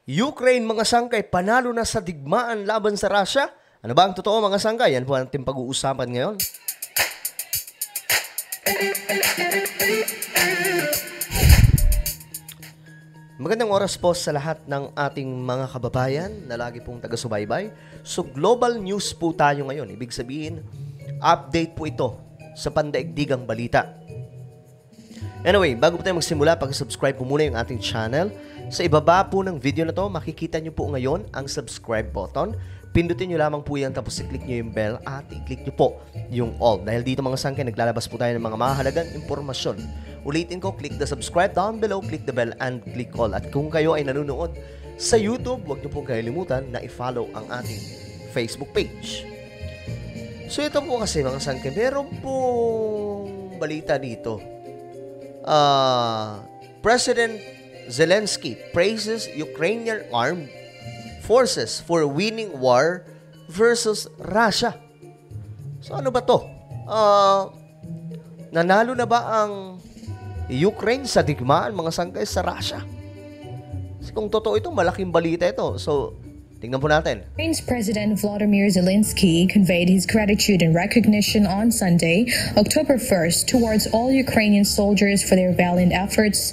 Ukraine mga sangkay panalo na sa digmaan laban sa Russia. Ano ba ang totoo mga sangkay? Yan po ang ating pag-uusapan ngayon. Magandang oras po sa lahat ng ating mga kababayan na lagi pong taga-subaybay. So global news po tayo ngayon. Ibig sabihin, update po ito sa pandaigdigang balita. Anyway, bago po tayo magsimula, pag-subscribe po muna yung ating channel. Sa ibaba po ng video na to, makikita nyo po ngayon ang subscribe button. Pindutin nyo lamang po yan, tapos i-click nyo yung bell at i-click nyo po yung all. Dahil dito mga sangkay, naglalabas po tayo ng mga mahalagang impormasyon. Ulitin ko, click the subscribe down below, click the bell, and click all. At kung kayo ay nanonood sa YouTube, huwag nyo po kalimutan na i-follow ang ating Facebook page. So ito po kasi mga sangkay, meron pong balita dito. President Zelensky praises Ukrainian armed forces for winning war versus Russia. So ano ba to? Nanalo na ba ang Ukraine sa digmaan mga sangkay sa Russia? Kasi kung totoo ito, malaking balita ito. So tingnan po natin. Ukraine's President Volodymyr Zelensky conveyed his gratitude and recognition on Sunday, October 1st, towards all Ukrainian soldiers for their valiant efforts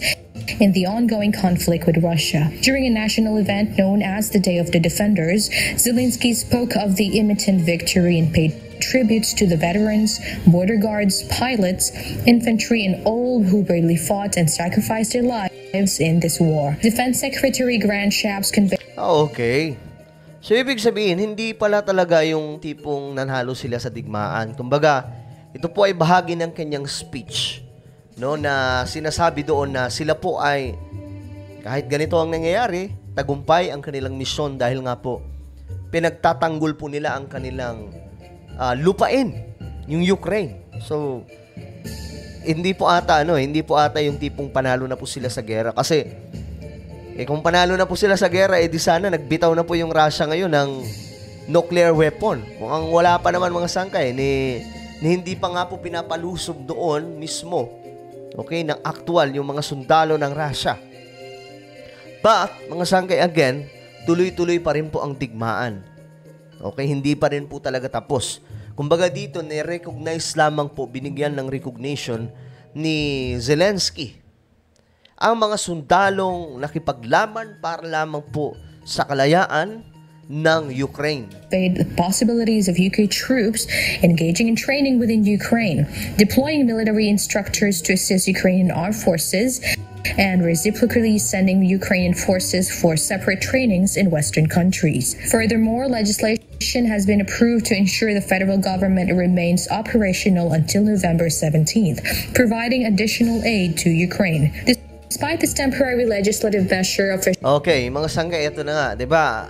in the ongoing conflict with Russia. During a national event known as the Day of the Defenders, Zelensky spoke of the imminent victory and paid tributes to the veterans, border guards, pilots, infantry, and all who bravely fought and sacrificed their lives in this war. Defense Secretary Grant Shapps conveyed... Okay. So, ibig sabihin, hindi pala talaga yung tipong nanalo sila sa digmaan. Kumbaga, ito po ay bahagi ng kanyang speech, no, na sinasabi doon na sila po ay, kahit ganito ang nangyayari, tagumpay ang kanilang misyon dahil nga po, pinagtatanggol po nila ang kanilang lupain, yung Ukraine. So, hindi po ata yung tipong panalo na po sila sa gera. Kasi, kung panalo na po sila sa gera, di sana nagbitaw na po yung Russia ngayon ng nuclear weapon. Mukhang wala pa naman mga sangkay ni hindi pa nga po pinapalusob doon mismo, okay, ng actual yung mga sundalo ng Russia. But, mga sangkay, again, tuloy-tuloy pa rin po ang digmaan. Okay, hindi pa rin po talaga tapos. Kumbaga dito, ni-recognize lamang po, binigyan ng recognition ni Zelensky ang mga sundalong nakipaglaban para lamang po sa kalayaan ng Ukraine. The possibilities of UK troops engaging in training within Ukraine, deploying military instructors to assist Ukrainian armed forces, and reciprocally sending Ukrainian forces for separate trainings in Western countries. Furthermore, legislation has been approved to ensure the federal government remains operational until November 17th, providing additional aid to Ukraine. Despite this temporary legislative measure, okay, mga sangkay, ito na nga, di ba?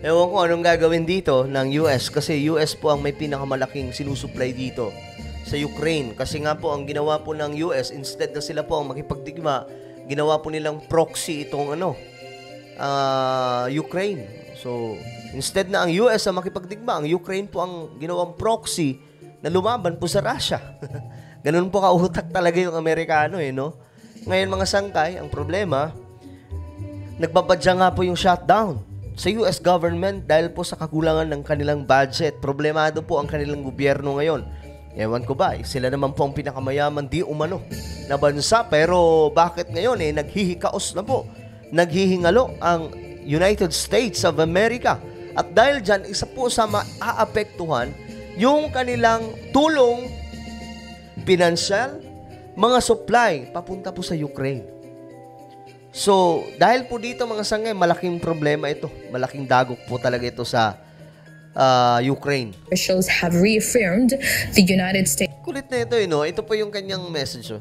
Ewan ko anong gagawin dito ng US kasi US po ang may pinakamalaking sinusupply dito sa Ukraine. Kasi nga po ang ginawa po ng US, instead na sila po ang makipagdigma, ginawa po nilang proxy itong Ukraine. So, instead na ang US ang makipagdigma, ang Ukraine po ang ginawang proxy na lumaban po sa Russia. Ganun po kautak talaga yung Amerikano no? Ngayon mga sangkay, ang problema, nagbabadya nga po yung shutdown sa US government dahil po sa kakulangan ng kanilang budget. Problemado po ang kanilang gobyerno ngayon. Ewan ko ba, sila naman po ang pinakamayaman di umano na bansa, pero bakit ngayon naghihikaos na po, naghihingalo ang United States of America. At dahil dyan, isa po sa maaapektuhan yung kanilang tulong, pinansyal, mga supply, papunta po sa Ukraine. So, dahil po dito mga sangay, malaking problema ito. Malaking dagok po talaga ito sa Ukraine. Officials have reaffirmed the United States. Kulit na ito, Ito po yung kanyang message.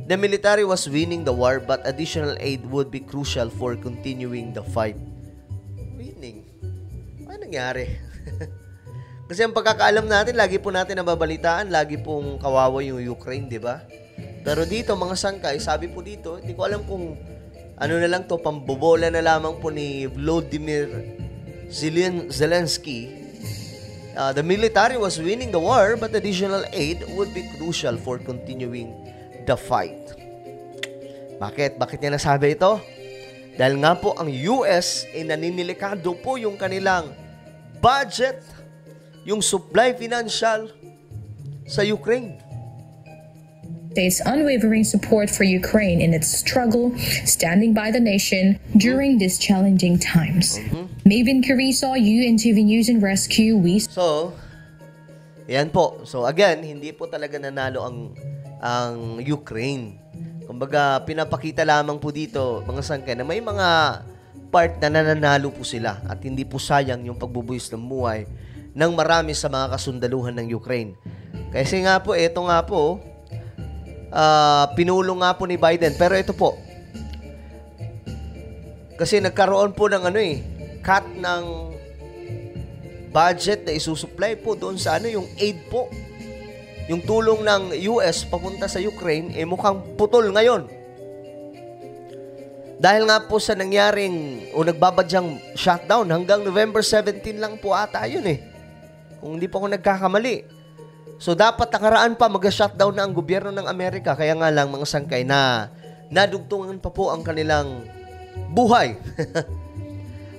The military was winning the war, but additional aid would be crucial for continuing the fight. Winning? Ano nangyari? Kasi ang pagkakaalam natin, lagi po natin nababalitaan, lagi pong kawawa yung Ukraine, di ba? Pero dito, mga sangkay, sabi po dito, hindi ko alam kung ano na lang to, pambobola na lamang po ni Volodymyr Zelensky. The military was winning the war, but additional aid would be crucial for continuing the fight. Bakit? Bakit niya nasabi ito? Dahil nga po ang US ay naninilikado po yung kanilang budget, yung supply financial sa Ukraine. States' unwavering support for Ukraine in its struggle, standing by the nation during these challenging times. Maven Carrizo, UNTV News and Rescue, So, yan po. So again, hindi po talaga nanalo ang Ukraine. Kumbaga, pinapakita lamang po dito, mga sangkay, na may mga part na nananalo po sila at hindi po sayang yung pagbubuhis ng buhay ng marami sa mga kasundaluhan ng Ukraine. Kasi nga po, ito nga po, pinulong nga po ni Biden. Pero ito po, kasi nagkaroon po ng cut ng budget na isusupply po doon sa yung aid po. Yung tulong ng US papunta sa Ukraine, mukhang putol ngayon. Dahil nga po sa nangyaring o nagbabadyang shutdown, hanggang November 17 lang po ata yun Kung hindi po ako nagkakamali. So, dapat nakaraan pa mag-shutdown na ang gobyerno ng Amerika. Kaya nga lang, mga sangkay, na nadugtungan pa po ang kanilang buhay.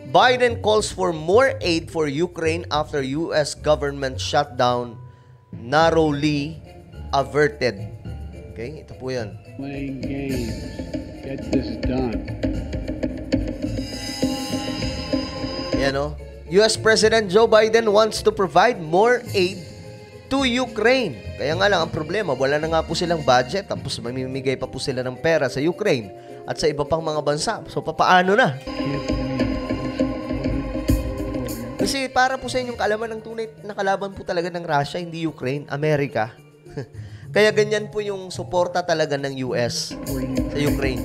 Biden calls for more aid for Ukraine after U.S. government shutdown narrowly averted. Okay, ito po yan. Playing games. Get this done. Yan U.S. President Joe Biden wants to provide more aid to Ukraine. Kaya nga lang ang problema, wala na nga po silang budget, tapos mamimigay pa po sila ng pera sa Ukraine at sa iba pang mga bansa. So, papaano na? Kasi para po sa inyong kaalaman, ng tunay na kalaban po talaga ng Russia, hindi Ukraine, Amerika. Kaya ganyan po yung suporta talaga ng US sa Ukraine.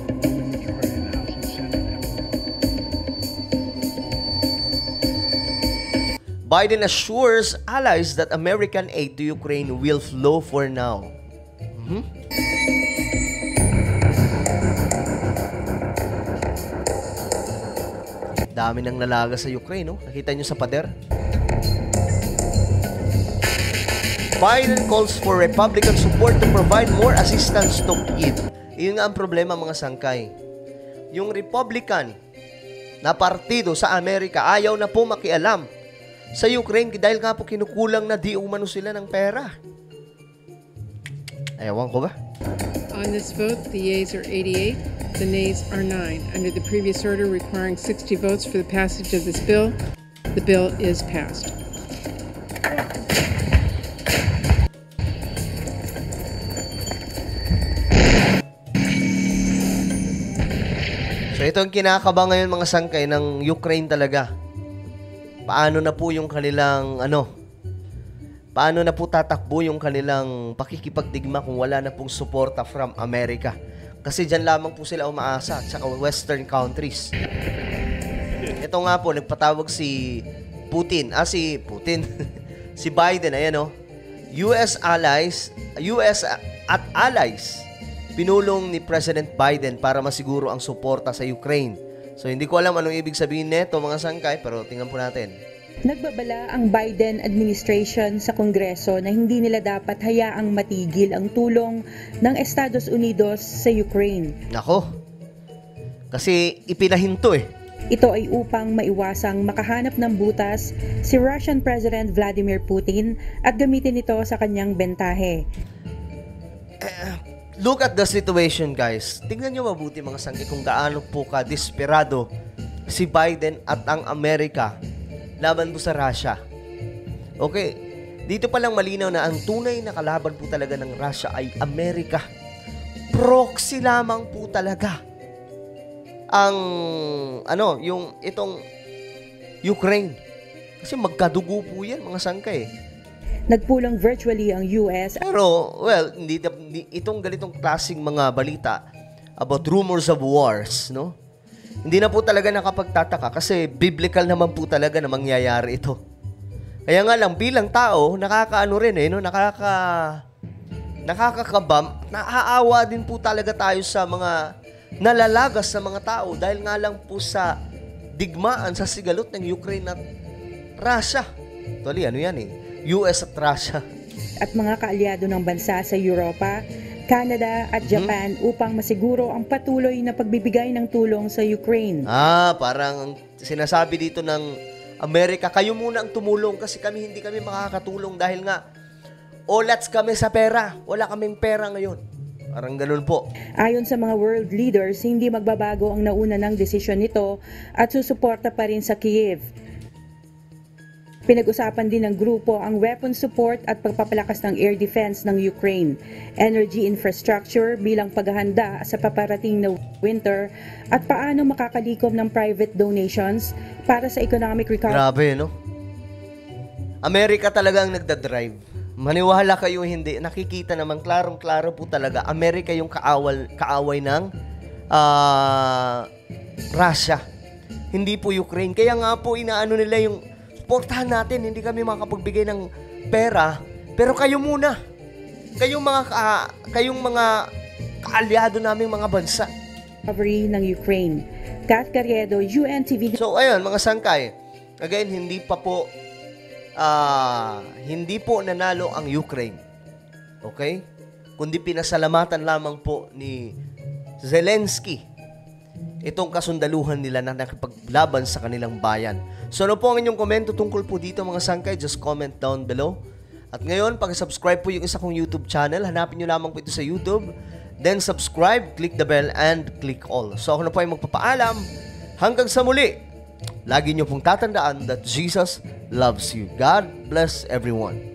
Biden assures allies that American aid to Ukraine will flow for now. Dami nang nalaga sa Ukraine, Nakita nyo sa pader? Biden calls for Republican support to provide more assistance to Kyiv. Iyon nga ang problema, mga sangkay. Yung Republican na partido sa Amerika ayaw na po makialam sa Ukraine dahil nga po kinukulang na di umano sila ng pera. Ewan ko ba? On this vote, the yeas are 88, the nays are 9. Under the previous order requiring 60 votes for the passage of this bill, the bill is passed. So ito ang kinakaba ngayon, mga sangkay, ng Ukraine talaga. Paano na po yung kanilang paano na po tatakbo yung kanilang pakikipagdigma kung wala na pong suporta from America? Kasi dyan lamang po sila umaasa at saka western countries. Ito nga po, nagpatawag si Putin. Si Biden, ayan US at allies pinulong ni President Biden para masiguro ang suporta sa Ukraine. So, hindi ko alam anong ibig sabihin nito, mga sangkay, pero tingnan po natin. Nagbabala ang Biden administration sa Kongreso na hindi nila dapat hayaang matigil ang tulong ng Estados Unidos sa Ukraine. Nako, kasi ipinahinto Ito ay upang maiwasang makahanap ng butas si Russian President Vladimir Putin at gamitin ito sa kanyang bentahe. Look at the situation, guys. Tingnan nyo mabuti, mga sangkay, kung gaano po ka-desperado si Biden at ang Amerika laban po sa Russia. Okay, dito palang malinaw na ang tunay na kalaban po talaga ng Russia ay Amerika. Proxy lamang po talaga ang yung itong Ukraine. Kasi magkadugo po yan, mga sangkay. Nagpulang virtually ang US. Pero, well, hindi itong ganitong klaseng mga balita about rumors of wars, hindi na po talaga nakapagtataka kasi biblical naman po talaga na mangyayari ito. Kaya nga lang, bilang tao, nakakaano rin nakakakabam, naaawa din po talaga tayo sa mga nalalagas sa mga tao dahil nga lang po sa digmaan, sa sigalot ng Ukraine at Russia. Actually, US at Russia. At mga kaalyado ng bansa sa Europa Canada at Japan upang masiguro ang patuloy na pagbibigay ng tulong sa Ukraine. Parang sinasabi dito ng Amerika, kayo muna ang tumulong kasi hindi kami makakatulong dahil nga olats kami sa pera. Wala kaming pera ngayon. Parang ganun po. Ayon sa mga world leaders, hindi magbabago ang nauna ng desisyon nito at susuporta pa rin sa Kyiv. Pinag-usapan din ng grupo ang weapon support at pagpapalakas ng air defense ng Ukraine, energy infrastructure bilang paghahanda sa paparating na winter at paano makakalikom ng private donations para sa economic recovery. Grabe, no? Amerika talagang nagdadrive. Maniwala kayo hindi, nakikita naman klarong-klaro po talaga, Amerika yung kaaway ng Russia. Hindi po Ukraine. Kaya nga po inaano nila yung suportahan natin, hindi kami makapagbigay ng pera, pero kayo muna. Kayong mga kaalyado naming mga bansa. Recovery ng Ukraine. Kat Carriedo, UNTV. So ayun mga sangkay, again hindi po nanalo ang Ukraine. Okay? Kundi pinasalamatan lamang po ni Zelensky itong kasundaluhan nila na nakipaglaban sa kanilang bayan. So ano po ang inyong komento tungkol po dito mga sangkay? Just comment down below. At ngayon, pag-subscribe po yung isa kong YouTube channel. Hanapin nyo lamang po ito sa YouTube. Then subscribe, click the bell, and click all. So ako na po ay magpapaalam. Hanggang sa muli. Lagi nyo pong tatandaan that Jesus loves you. God bless everyone.